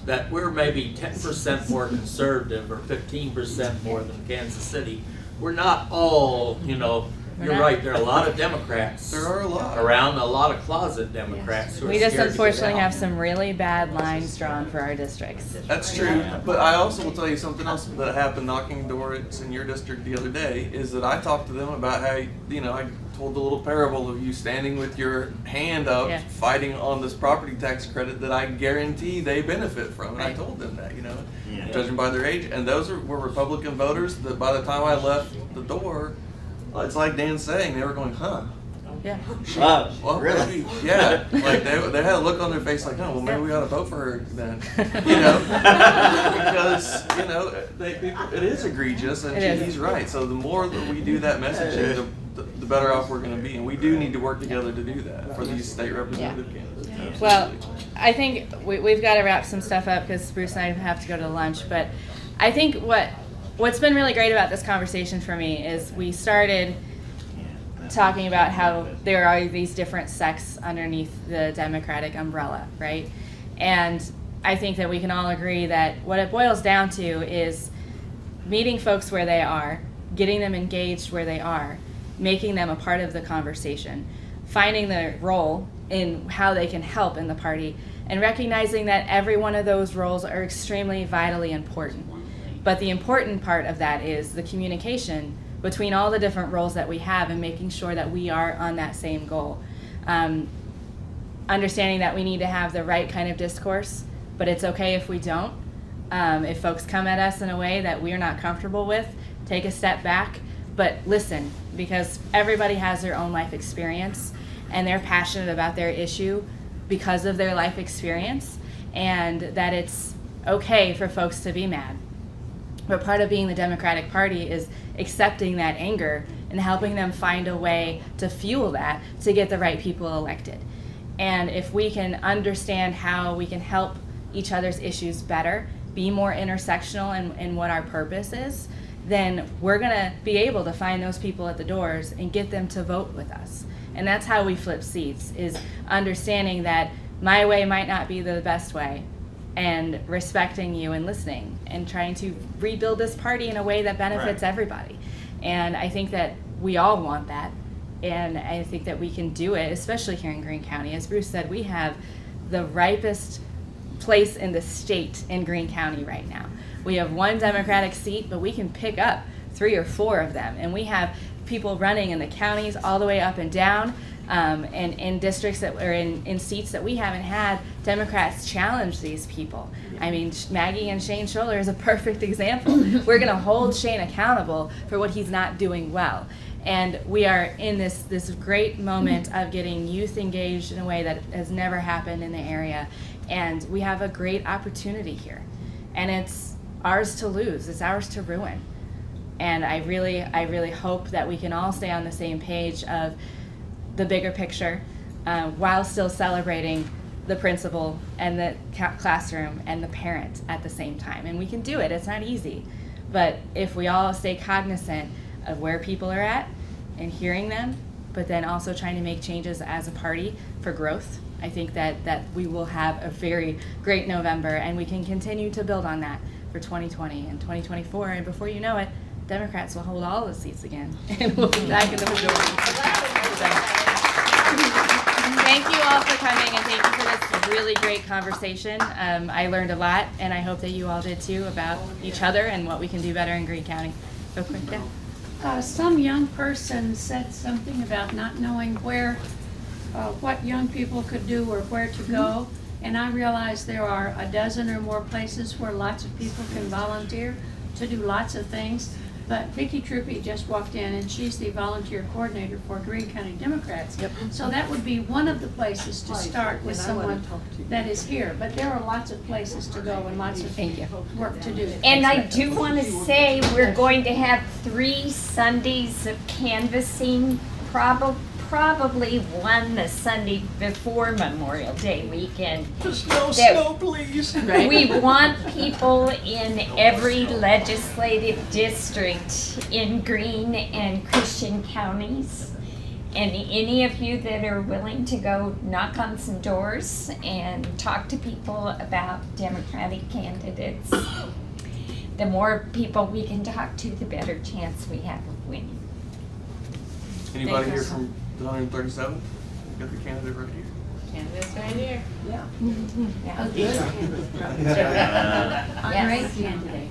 that we're maybe 10% more conservative or 15% more than Kansas City. We're not all, you're right, there are a lot of Democrats. There are a lot. Around, a lot of closet Democrats who are We just scared to get unfortunately out. have some really bad lines drawn for our districts. That's true, but I also will tell you something else that happened knocking doors in your district the other day, is that I talked to them about how, I told the little parable of you standing with your hand up, fighting on this property tax credit that I guarantee they benefit from, and I told them that, judging by their age, and those were Republican voters that by the time I left the door, it's like Dan's saying, they were going, huh? Yeah. Well, Really? maybe, yeah. Like they had a look on their face like, oh, well, maybe we ought to vote for her then. Because it is egregious, and he's right. So the more that we do that messaging, the better off we're going to be, and we do need to work together to do that for these state representative candidates. Well, I think we've got to wrap some stuff up because Bruce and I have to go to lunch. But I think what's been really great about this conversation for me is we started talking about how there are these different sects underneath the Democratic umbrella, right? And I think that we can all agree that what it boils down to is meeting folks where they are, getting them engaged where they are, making them a part of the conversation, finding their role in how they can help in the party, and recognizing that every one of those roles are extremely vitally important. But the important part of that is the communication between all the different roles that we have and making sure that we are on that same goal. Understanding that we need to have the right kind of discourse, but it's okay if we don't. If folks come at us in a way that we're not comfortable with, take a step back, but listen, because everybody has their own life experience and they're passionate about their issue because of their life experience, and that it's okay for folks to be mad. But part of being the Democratic Party is accepting that anger and helping them find a way to fuel that to get the right people elected. And if we can understand how we can help each other's issues better, be more intersectional in what our purpose is, then we're gonna be able to find those people at the doors and get them to vote with us. And that's how we flip seats, is understanding that my way might not be the best way, and respecting you and listening and trying to rebuild this party in a way that benefits everybody. And I think that we all want that. And I think that we can do it, especially here in Greene County. As Bruce said, we have the ripest place in the state in Greene County right now. We have one Democratic seat, but we can pick up 3 or 4 of them. And we have people running in the counties all the way up and down, and in districts that are in seats that we haven't had Democrats challenge these people. I mean, Maggie and Shane Scholler is a perfect example. We're going to hold Shane accountable for what he's not doing well. And we are in this great moment of getting youth engaged in a way that has never happened in the area. And we have a great opportunity here. And it's ours to lose. It's ours to ruin. And I really hope that we can all stay on the same page of the bigger picture, while still celebrating the principal and the classroom and the parent at the same time. And we can do it. It's not easy. But if we all stay cognizant of where people are at and hearing them, but then also trying to make changes as a party for growth, I think that we will have a very great November, and we can continue to build on that for 2020 and 2024. And before you know it, Democrats will hold all the seats again, and we'll be back in the majority. Thank you all for coming, and thank you for this really great conversation. I learned a lot, and I hope that you all did too, about each other and what we can do better in Greene County. Real quick, yeah. Some young person said something about not knowing where, what young people could do or where to go. And I realize there are a dozen or more places where lots of people can volunteer to do lots of things. But Vicki Truppi just walked in, and she's the volunteer coordinator for Greene County Democrats. Yep. So that would be one of the places to start with someone that is here. But there are lots of places to go and lots of work to do. And I do want to say we're going to have 3 Sundays of canvassing, probably one the Sunday before Memorial Day weekend. Just no snow, please. Right. We want people in every legislative district in Greene and Christian counties. And any of you that are willing to go knock on some doors and talk to people about Democratic candidates, the more people we can talk to, the better chance we have of winning. Anybody here from the 137th? Got the candidate right here. Candidates right here. Yeah. Yeah. A great candidate.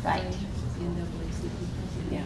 Right. Yeah.